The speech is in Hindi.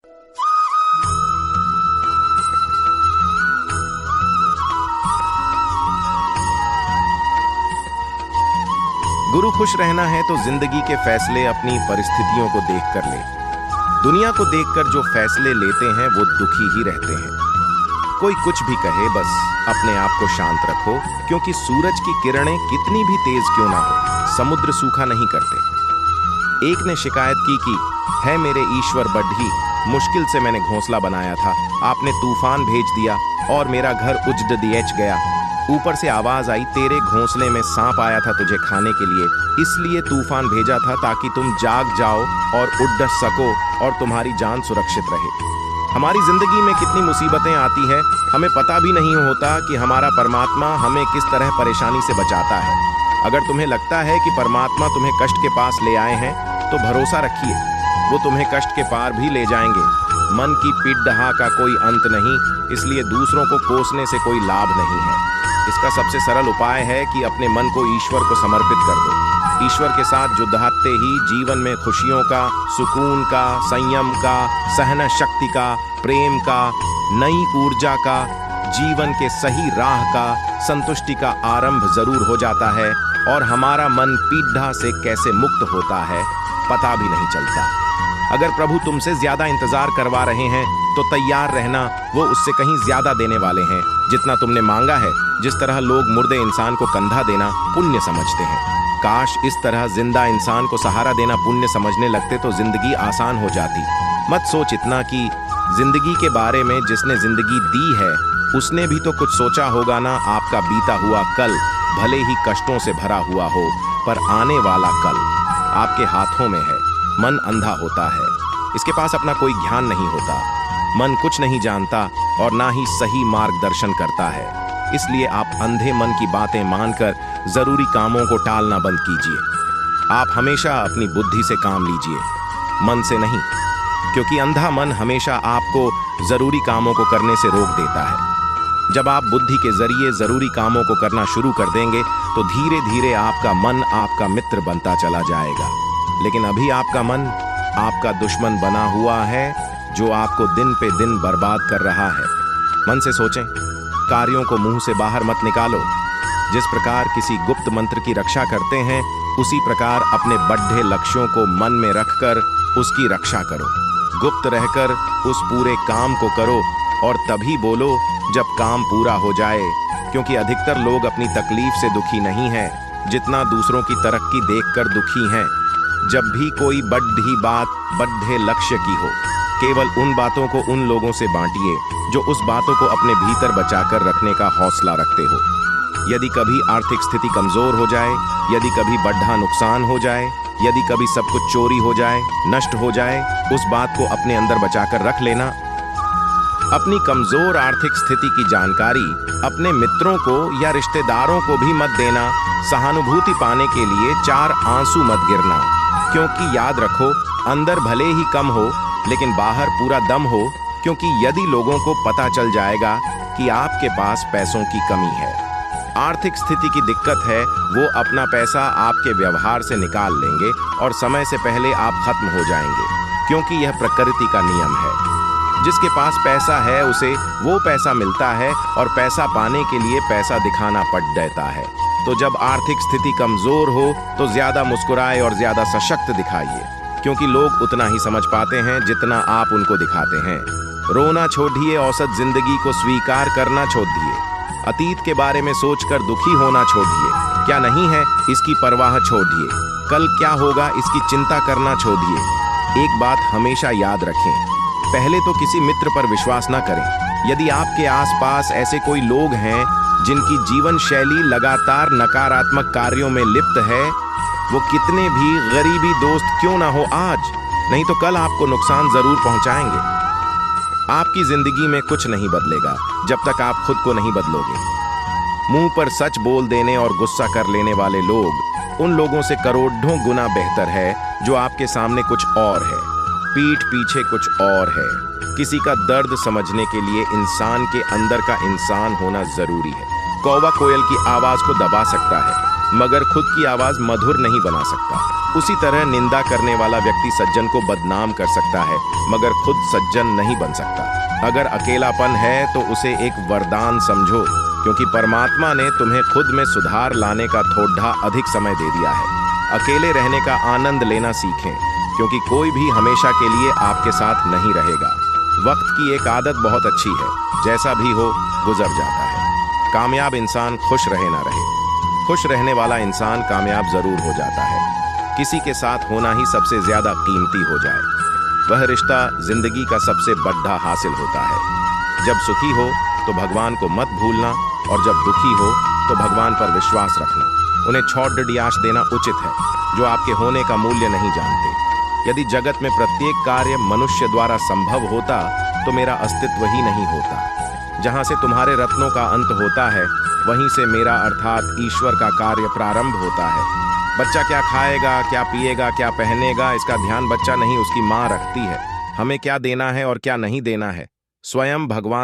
गुरु खुश रहना है तो जिंदगी के फैसले अपनी परिस्थितियों को देखकर ले। दुनिया को देखकर जो फैसले लेते हैं वो दुखी ही रहते हैं। कोई कुछ भी कहे, बस अपने आप को शांत रखो, क्योंकि सूरज की किरणें कितनी भी तेज क्यों ना हो, समुद्र सूखा नहीं करते। एक ने शिकायत की कि है मेरे ईश्वर, बड़ी मुश्किल से मैंने घोंसला बनाया था, आपने तूफान भेज दिया और मेरा घर उजड़ दिएच गया। ऊपर से आवाज आई, तेरे घोंसले में सांप आया था तुझे खाने के लिए, इसलिए तूफान भेजा था ताकि तुम जाग जाओ और उड़ सको और तुम्हारी जान सुरक्षित रहे। हमारी जिंदगी में कितनी मुसीबतें आती हैं, हमें पता भी नहीं होता कि हमारा परमात्मा हमें किस तरह परेशानी से बचाता है। अगर तुम्हें लगता है कि परमात्मा तुम्हें कष्ट के पास ले आए हैं तो भरोसा रखिए, वो तुम्हें कष्ट के पार भी ले जाएंगे। मन की पीड़ा का कोई अंत नहीं, इसलिए दूसरों को कोसने से कोई लाभ नहीं है। इसका सबसे सरल उपाय है कि अपने मन को ईश्वर को समर्पित कर दो। ईश्वर के साथ जुड़ते ही जीवन में खुशियों का, सुकून का, संयम का, सहन शक्ति का, प्रेम का, नई ऊर्जा का, जीवन के सही राह का, संतुष्टि का आरंभ जरूर हो जाता है और हमारा मन पीड़ा से कैसे मुक्त होता है पता भी नहीं चलता। अगर प्रभु तुमसे ज्यादा इंतजार करवा रहे हैं तो तैयार रहना, वो उससे कहीं ज्यादा देने वाले हैं जितना तुमने मांगा है। जिस तरह लोग मुर्दे इंसान को कंधा देना पुण्य समझते हैं, काश इस तरह जिंदा इंसान को सहारा देना पुण्य समझने लगते तो जिंदगी आसान हो जाती। मत सोच इतना कि जिंदगी के बारे में जिसने जिंदगी दी है उसने भी तो कुछ सोचा होगा ना। आपका बीता हुआ कल भले ही कष्टों से भरा हुआ हो, पर आने वाला कल आपके हाथों में है। मन अंधा होता है, इसके पास अपना कोई ज्ञान नहीं होता। मन कुछ नहीं जानता और ना ही सही मार्गदर्शन करता है, इसलिए आप अंधे मन की बातें मानकर जरूरी कामों को टालना बंद कीजिए। आप हमेशा अपनी बुद्धि से काम लीजिए, मन से नहीं, क्योंकि अंधा मन हमेशा आपको जरूरी कामों को करने से रोक देता है। जब आप बुद्धि के जरिए जरूरी कामों को करना शुरू कर देंगे तो धीरे धीरे आपका मन आपका मित्र बनता चला जाएगा। लेकिन अभी आपका मन आपका दुश्मन बना हुआ है, जो आपको दिन पे दिन बर्बाद कर रहा है। मन से सोचें, कार्यों को मुंह से बाहर मत निकालो। जिस प्रकार किसी गुप्त मंत्र की रक्षा करते हैं, उसी प्रकार अपने बढ़े लक्ष्यों को मन में रखकर उसकी रक्षा करो। गुप्त रहकर उस पूरे काम को करो और तभी बोलो जब काम पूरा हो जाए, क्योंकि अधिकतर लोग अपनी तकलीफ से दुखी नहीं हैं जितना दूसरों की तरक्की देखकर दुखी हैं। जब भी कोई बड़ी बात बढ़े लक्ष्य की हो, केवल उन बातों को उन लोगों से बांटिए जो उस बातों को अपने भीतर बचाकर रखने का हौसला रखते हो। यदि कभी आर्थिक स्थिति कमजोर हो जाए, यदि कभी बड़ा नुकसान हो जाए, यदि कभी सब कुछ चोरी हो जाए, नष्ट हो जाए, उस बात को अपने अंदर बचाकर रख लेना। अपनी कमजोर आर्थिक स्थिति की जानकारी अपने मित्रों को या रिश्तेदारों को भी मत देना। सहानुभूति पाने के लिए 4 आंसू मत गिरना, क्योंकि याद रखो, अंदर भले ही कम हो लेकिन बाहर पूरा दम हो। क्योंकि यदि लोगों को पता चल जाएगा कि आपके पास पैसों की कमी है, आर्थिक स्थिति की दिक्कत है, वो अपना पैसा आपके व्यवहार से निकाल लेंगे और समय से पहले आप खत्म हो जाएंगे, क्योंकि यह प्रकृति का नियम है। जिसके पास पैसा है उसे वो पैसा मिलता है और पैसा पाने के लिए पैसा दिखाना पड़ जाता है। तो जब आर्थिक स्थिति कमजोर हो तो ज्यादा मुस्कुराए और ज्यादा सशक्त दिखाइए, क्योंकि लोग उतना ही समझ पाते हैं जितना आप उनको दिखाते हैं। रोना छोड़िए, औसत जिंदगी को स्वीकार करना छोड़िए, अतीत के बारे में सोचकर दुखी होना छोड़िए, क्या नहीं है इसकी परवाह छोड़िए, कल क्या होगा इसकी चिंता करना छोड़िए। एक बात हमेशा याद रखें, पहले तो किसी मित्र पर विश्वास ना करें। यदि आपके आसपास ऐसे कोई लोग हैं जिनकी जीवन शैली लगातार नकारात्मक कार्यों में लिप्त है, वो कितने भी गरीबी दोस्त क्यों ना हो आज, नहीं तो कल आपको नुकसान जरूर पहुंचाएंगे। आपकी जिंदगी में कुछ नहीं बदलेगा जब तक आप खुद को नहीं बदलोगे। मुंह पर सच बोल देने और गुस्सा कर लेने वाले लोग उन लोगों से करोड़ों गुना बेहतर है जो आपके सामने कुछ और है, पीठ पीछे कुछ और है। किसी का दर्द समझने के लिए इंसान के अंदर का इंसान होना जरूरी है। कौवा कोयल की आवाज को दबा सकता है, मगर खुद की आवाज मधुर नहीं बना सकता। उसी तरह निंदा करने वाला व्यक्ति सज्जन को बदनाम कर सकता है, मगर खुद सज्जन नहीं बन सकता। अगर अकेलापन है तो उसे एक वरदान समझो, क्योंकि परमात्मा ने तुम्हें खुद में सुधार लाने का थोड़ा अधिक समय दे दिया है। अकेले रहने का आनंद लेना सीखें, क्योंकि कोई भी हमेशा के लिए आपके साथ नहीं रहेगा। वक्त की एक आदत बहुत अच्छी है, जैसा भी हो गुजर जाता है। कामयाब इंसान खुश रहे ना रहे, खुश रहने वाला इंसान कामयाब जरूर हो जाता है। किसी के साथ होना ही सबसे ज्यादा कीमती हो जाए, वह रिश्ता जिंदगी का सबसे बड़ा हासिल होता है। जब सुखी हो तो भगवान को मत भूलना, और जब दुखी हो तो भगवान पर विश्वास रखना। उन्हें छोड़ डियाश देना उचित है, जो आपके होने का मूल्य नहीं जानते। यदि जगत में प्रत्येक कार्य मनुष्य द्वारा संभव होता तो मेरा अस्तित्व ही नहीं होता। जहां से तुम्हारे रत्नों का अंत होता है, वहीं से मेरा अर्थात ईश्वर का कार्य प्रारंभ होता है। बच्चा क्या खाएगा, क्या पिएगा, क्या पहनेगा, इसका ध्यान बच्चा नहीं उसकी माँ रखती है। हमें क्या देना है और क्या नहीं देना है, स्वयं भगवान